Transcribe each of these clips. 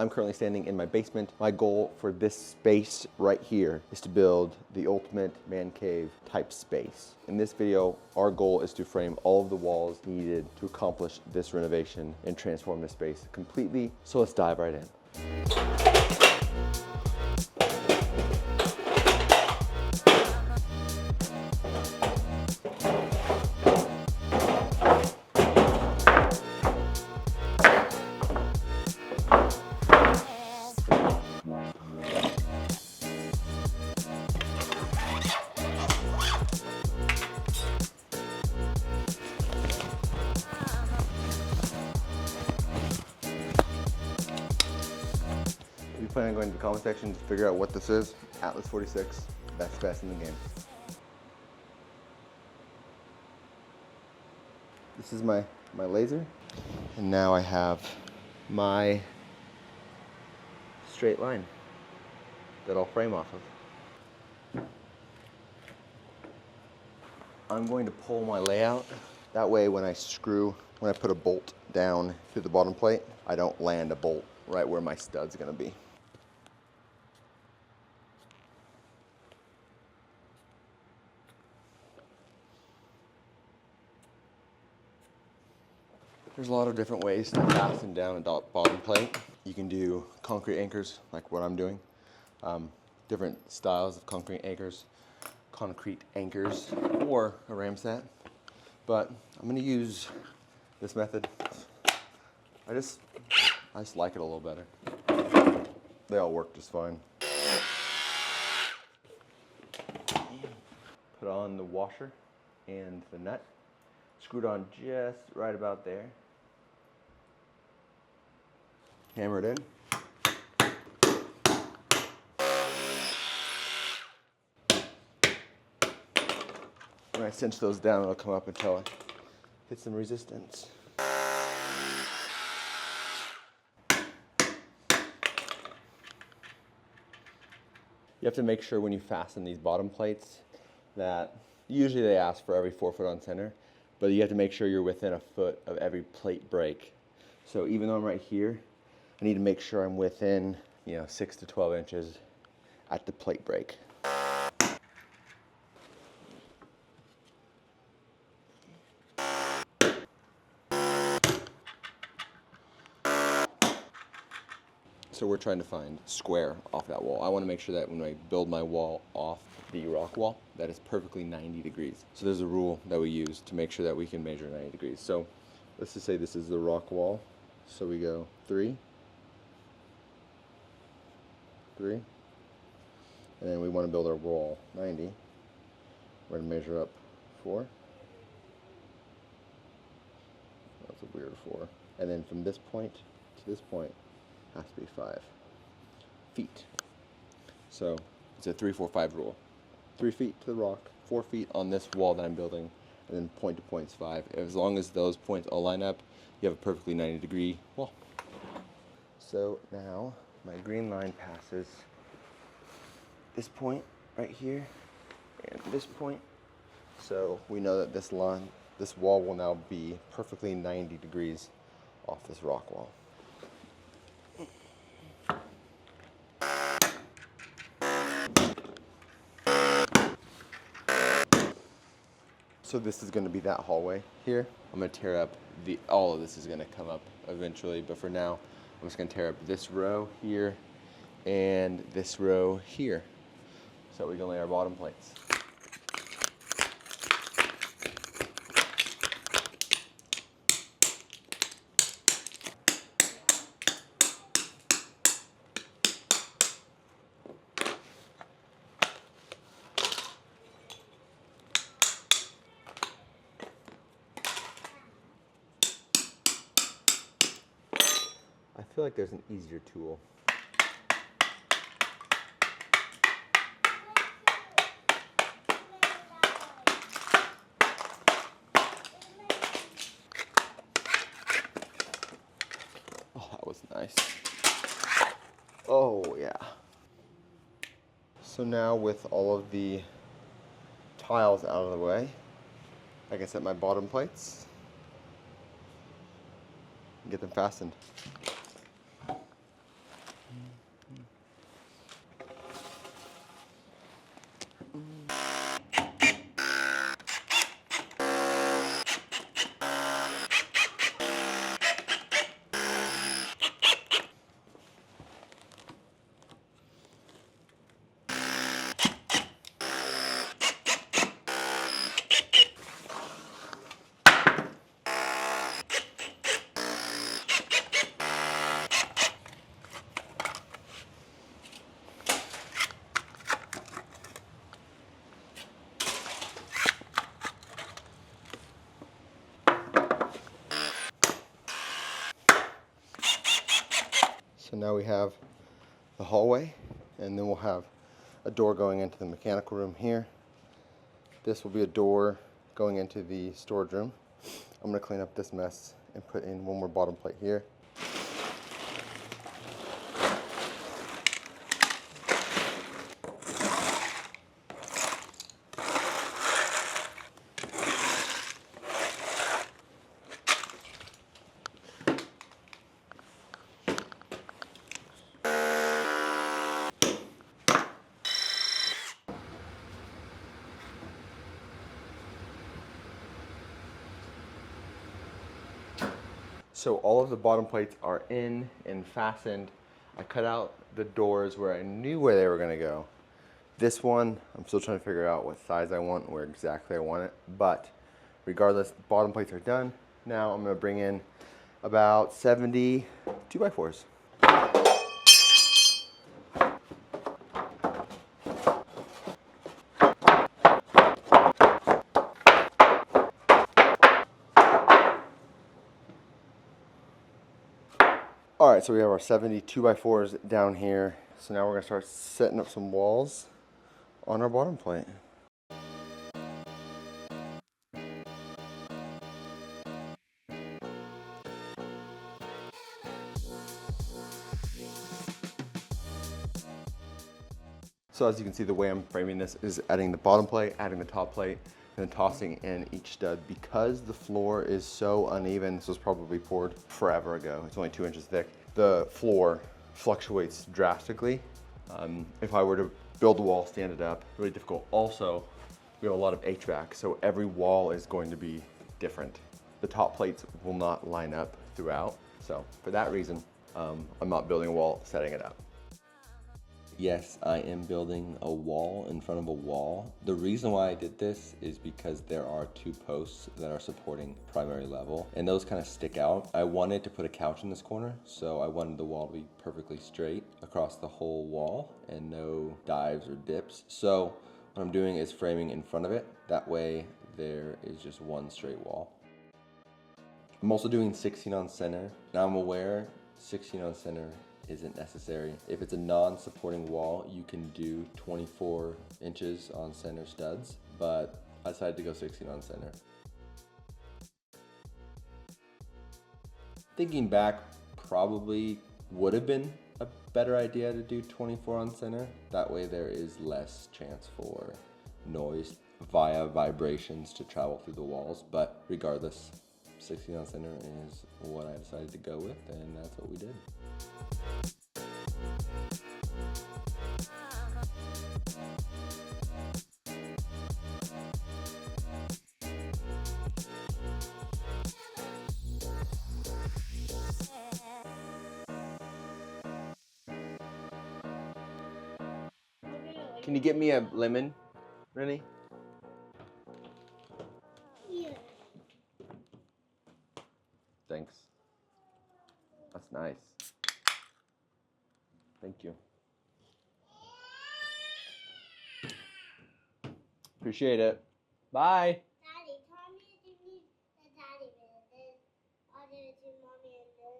I'm currently standing in my basement. My goal for this space right here is to build the ultimate man cave type space. In this video, our goal is to frame all of the walls needed to accomplish this renovation and transform this space completely. So let's dive right in. If you plan on going to the comment section to figure out what this is, Atlas 46, best in the game. This is my laser, and now I have my straight line that I'll frame off of. I'm going to pull my layout. That way when I put a bolt down through the bottom plate, I don't land a bolt right where my stud's gonna be. There's a lot of different ways to fasten down a bottom plate. You can do concrete anchors, like what I'm doing. Different styles of concrete anchors, or a ram set. But I'm gonna use this method. I just like it a little better. They all work just fine. Put on the washer and the nut. Screwed on just right about there. Hammer it in. When I cinch those down, it'll come up until I hit some resistance. You have to make sure when you fasten these bottom plates that usually they ask for every 4 foot on center, but you have to make sure you're within a foot of every plate break. So even though I'm right here, I need to make sure I'm within, 6 to 12 inches at the plate break. So we're trying to find square off that wall. I want to make sure that when I build my wall off the rock wall, that it's perfectly 90 degrees. So there's a rule that we use to make sure that we can measure 90 degrees. So let's just say this is the rock wall. So we go 3, 3, and then we want to build our wall 90. We're going to measure up 4. That's a weird 4. And then from this point to this point has to be 5 feet. So it's a 3, 4, 5 rule. 3 feet to the rock, 4 feet on this wall that I'm building, and then point to point is 5. As long as those points all line up, you have a perfectly 90 degree wall. So now my green line passes this point right here and this point. So we know that this wall will now be perfectly 90 degrees off this rock wall. So this is going to be that hallway here. I'm going to tear up all of this is going to come up eventually, but for now, I'm just going to tear up this row here and this row here, so we can lay our bottom plates. I feel like there's an easier tool. Oh, that was nice. Oh, yeah. So now with all of the tiles out of the way, I can set my bottom plates and get them fastened. now we have the hallway, and then we'll have a door going into the mechanical room here. This will be a door going into the storage room. I'm gonna clean up this mess and put in one more bottom plate here. So all of the bottom plates are in and fastened. I cut out the doors where I knew where they were gonna go. This one, I'm still trying to figure out what size I want, where exactly I want it. But regardless, the bottom plates are done. Now I'm gonna bring in about 70 2x4s. All right, so we have our 70 2x4s down here. So now we're gonna start setting up some walls on our bottom plate. So as you can see, the way I'm framing this is adding the bottom plate, adding the top plate, and then tossing in each stud. Because the floor is so uneven, this was probably poured forever ago. It's only 2 inches thick. The floor fluctuates drastically. If I were to build a wall, stand it up, really difficult. Also, we have a lot of HVAC, so every wall is going to be different. The top plates will not line up throughout. So for that reason, I'm not building a wall, setting it up. Yes, I am building a wall in front of a wall. The reason why I did this is because there are 2 posts that are supporting primary level, and those kind of stick out. I wanted to put a couch in this corner, so I wanted the wall to be perfectly straight across the whole wall and no dives or dips. So what I'm doing is framing in front of it. That way there is just one straight wall. I'm also doing 16 on center. Now I'm aware 16 on center isn't necessary. If it's a non-supporting wall, you can do 24 inches on center studs, but I decided to go 16 on center. Thinking back, probably would have been a better idea to do 24 on center. That way there is less chance for noise via vibrations to travel through the walls, but regardless, 16 on center is what I decided to go with, and that's what we did. Can you get me a lemon, Rennie? Yeah. Thanks. That's nice. Thank you. Appreciate it. Bye. Daddy, tell me if you need the daddy with it. I'll give it to mommy and then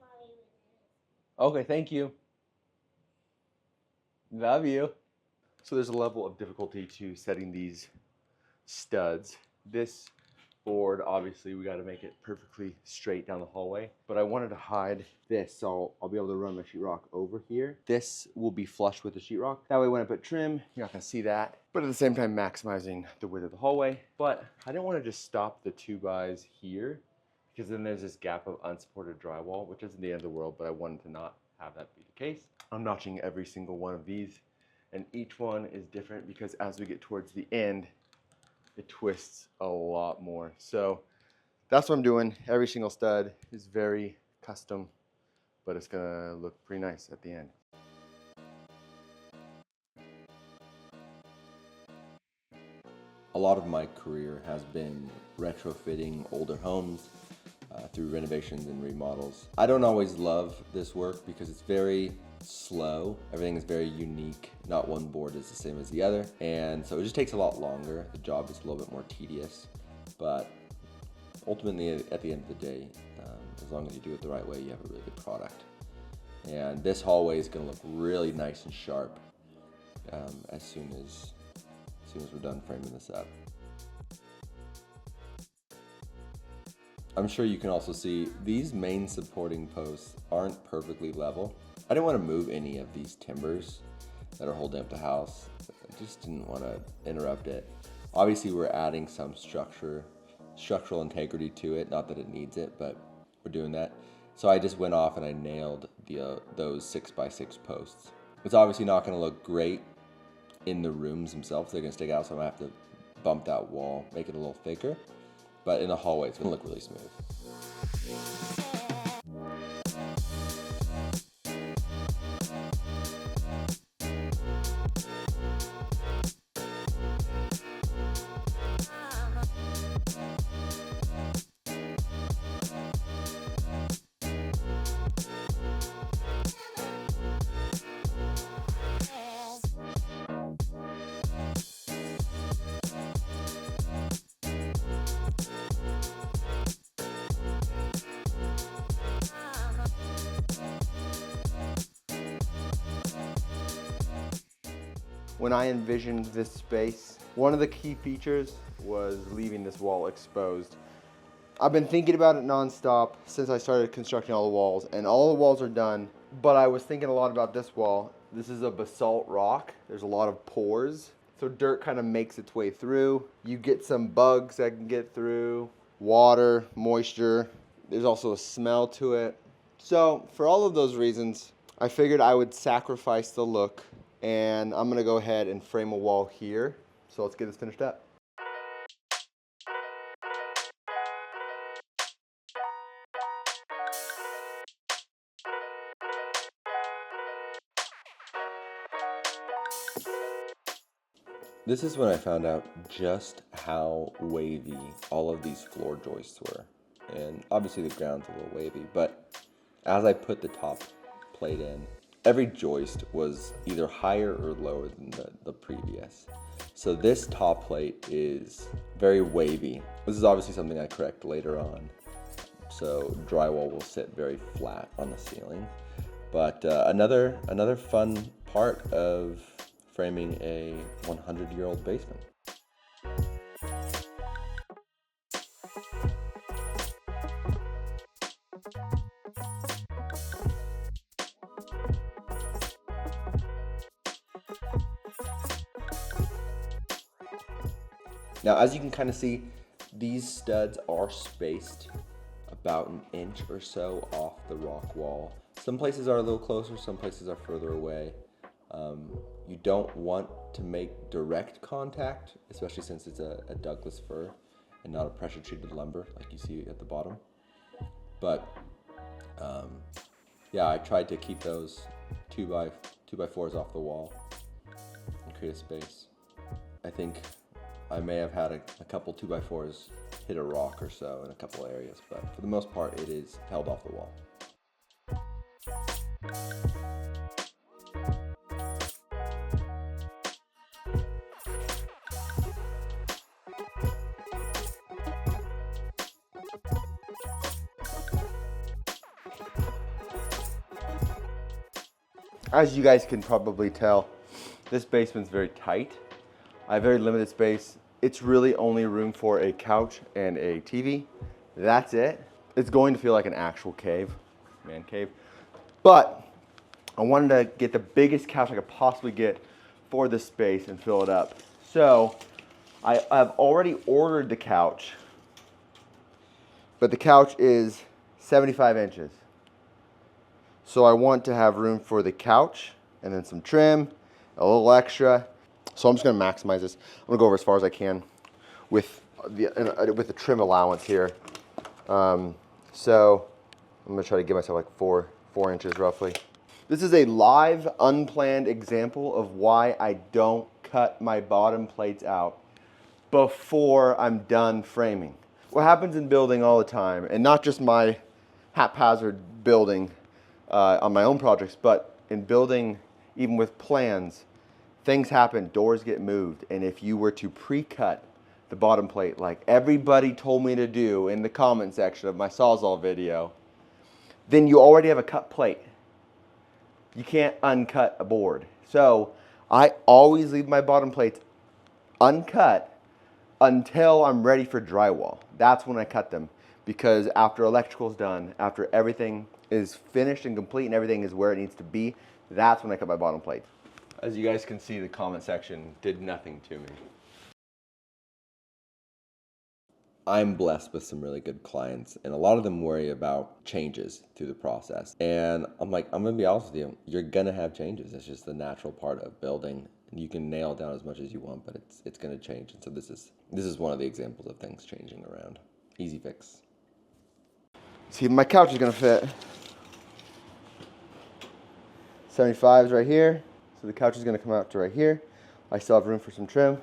mommy with it. Okay, thank you. Love you. So there's a level of difficulty to setting these studs. This board, obviously, we got to make it perfectly straight down the hallway, but I wanted to hide this, so I'll be able to run my sheetrock over here. This will be flush with the sheetrock. That way when I put trim, you're not gonna see that, but at the same time maximizing the width of the hallway. But I didn't want to just stop the 2x here, because then there's this gap of unsupported drywall, which isn't the end of the world, but I wanted to not have that be the case. I'm notching every single one of these, and each one is different because as we get towards the end, it twists a lot more. So that's what I'm doing. Every single stud is very custom, but it's gonna look pretty nice at the end. A lot of my career has been retrofitting older homes through renovations and remodels. I don't always love this work because it's very slow. Everything is very unique. Not one board is the same as the other. And so it just takes a lot longer. The job is a little bit more tedious. But ultimately, at the end of the day, as long as you do it the right way, you have a really good product. And this hallway is going to look really nice and sharp as soon as we're done framing this up. I'm sure you can also see these main supporting posts aren't perfectly level. I didn't want to move any of these timbers that are holding up the house. I just didn't want to interrupt it. Obviously we're adding some structural integrity to it, not that it needs it, but we're doing that. So I just went off and I nailed those 6x6 posts. It's obviously not going to look great in the rooms themselves. They're going to stick out, so I'm going to have to bump that wall, make it a little thicker. But in the hallway, it's going to look really smooth. When I envisioned this space, one of the key features was leaving this wall exposed. I've been thinking about it nonstop since I started constructing all the walls, and all the walls are done, but I was thinking a lot about this wall. This is a basalt rock. There's a lot of pores, so dirt kind of makes its way through. You get some bugs that can get through, water, moisture. There's also a smell to it. So for all of those reasons, I figured I would sacrifice the look, and I'm gonna go ahead and frame a wall here. So let's get this finished up. This is when I found out just how wavy all of these floor joists were. And obviously the ground's a little wavy, but as I put the top plate in, every joist was either higher or lower than the previous. So this top plate is very wavy. This is obviously something I correct later on. So drywall will sit very flat on the ceiling. But another fun part of framing a 100-year-old basement. Now, as you can kind of see, these studs are spaced about an inch or so off the rock wall. Some places are a little closer, some places are further away. You don't want to make direct contact, especially since it's a Douglas fir and not a pressure treated lumber like you see at the bottom. But yeah, I tried to keep those 2x4s off the wall and create a space. I think I may have had a couple 2x4s hit a rock or so in a couple areas, but for the most part it is held off the wall. As you guys can probably tell, this basement's very tight. I have very limited space. It's really only room for a couch and a TV. That's it. It's going to feel like an actual cave, man cave. But I wanted to get the biggest couch I could possibly get for this space and fill it up. So I've already ordered the couch, but the couch is 75 inches. So I want to have room for the couch and then some trim, a little extra. So I'm just gonna maximize this. I'm gonna go over as far as I can with the trim allowance here. So I'm gonna try to give myself like four inches roughly. This is a live, unplanned example of why I don't cut my bottom plates out before I'm done framing. What happens in building all the time, and not just my haphazard building on my own projects, but in building even with plans, things happen, doors get moved, and if you were to pre-cut the bottom plate like everybody told me to do in the comment section of my Sawzall video, then you already have a cut plate. you can't uncut a board. So I always leave my bottom plates uncut until I'm ready for drywall. That's when I cut them, because after electrical's done, after everything is finished and complete and everything is where it needs to be, that's when I cut my bottom plate. As you guys can see, the comment section did nothing to me. I'm blessed with some really good clients, and a lot of them worry about changes through the process. And I'm like, I'm gonna be honest with you, you're gonna have changes. It's just the natural part of building. You can nail it down as much as you want, but it's gonna change. And so this is one of the examples of things changing around. Easy fix. See, my couch is gonna fit. 75 is right here, so the couch is gonna come out to right here. I still have room for some trim.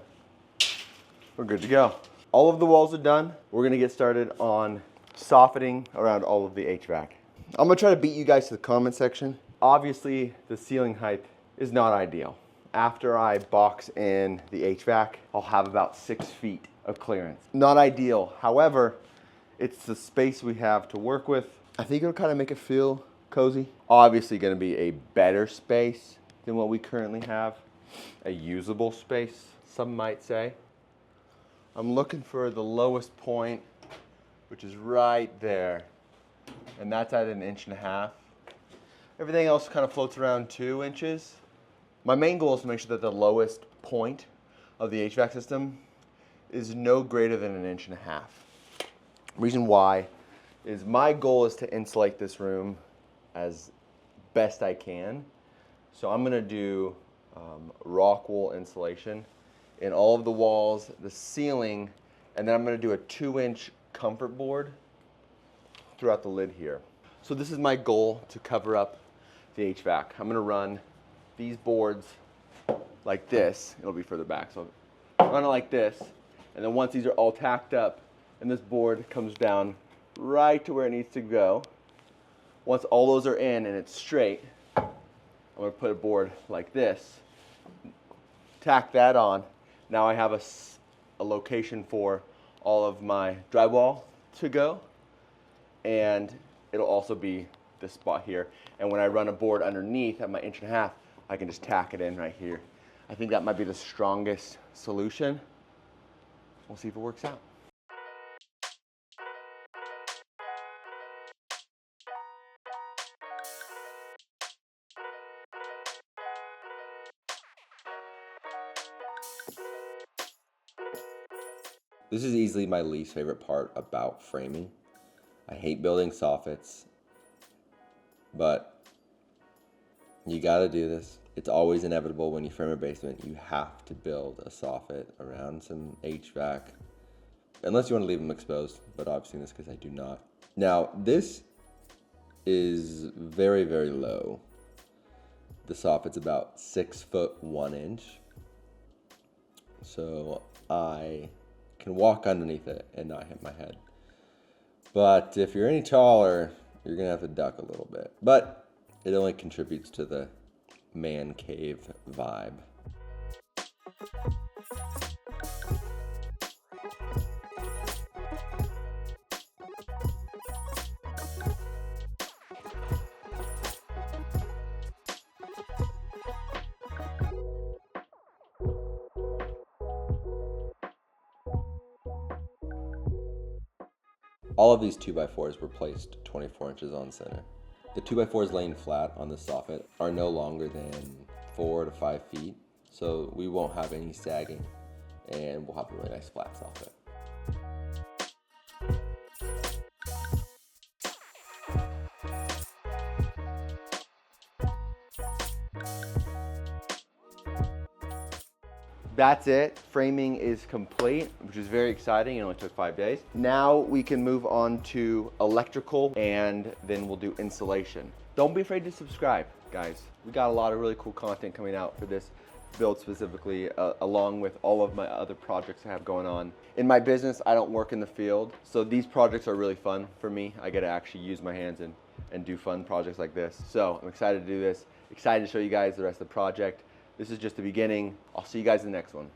We're good to go. All of the walls are done. We're gonna get started on soffitting around all of the HVAC. I'm gonna try to beat you guys to the comment section. Obviously, the ceiling height is not ideal. After I box in the HVAC, I'll have about 6 feet of clearance. Not ideal. However, it's the space we have to work with. I think it'll kind of make it feel cozy. Obviously gonna be a better space than what we currently have. A usable space, some might say. I'm looking for the lowest point, which is right there. And that's at 1.5 inches. Everything else kind of floats around 2 inches. My main goal is to make sure that the lowest point of the HVAC system is no greater than 1.5 inches. Reason why is my goal is to insulate this room as best I can. So I'm gonna do rock wool insulation in all of the walls, the ceiling, and then I'm gonna do a 2-inch comfort board throughout the lid here. So this is my goal, to cover up the HVAC. I'm gonna run these boards like this. It'll be further back, so run it like this. And then once these are all tacked up and this board comes down right to where it needs to go, once all those are in and it's straight, I'm gonna put a board like this, tack that on. Now I have a location for all of my drywall to go, and it'll also be this spot here. And when I run a board underneath at my 1.5 inches, I can just tack it in right here. I think that might be the strongest solution. We'll see if it works out. This is easily my least favorite part about framing. I hate building soffits, but you gotta do this. It's always inevitable when you frame a basement. You have to build a soffit around some HVAC, unless you want to leave them exposed, but obviously in this case I do not. Now this is very, very low. The soffit's about 6 foot 1 inch. So I can walk underneath it and not hit my head. But if you're any taller, you're gonna have to duck a little bit. But it only contributes to the man cave vibe. All of these 2x4s were placed 24 inches on center. The 2x4s laying flat on the soffit are no longer than 4 to 5 feet, so we won't have any sagging, and we'll have a really nice flat soffit. That's it. Framing is complete, which is very exciting. It only took 5 days. Now we can move on to electrical, and then we'll do insulation. Don't be afraid to subscribe, guys. We got a lot of really cool content coming out for this build specifically, along with all of my other projects I have going on. In my business, I don't work in the field, so these projects are really fun for me. I get to actually use my hands and do fun projects like this. So I'm excited to do this, excited to show you guys the rest of the project. This is just the beginning. I'll see you guys in the next one.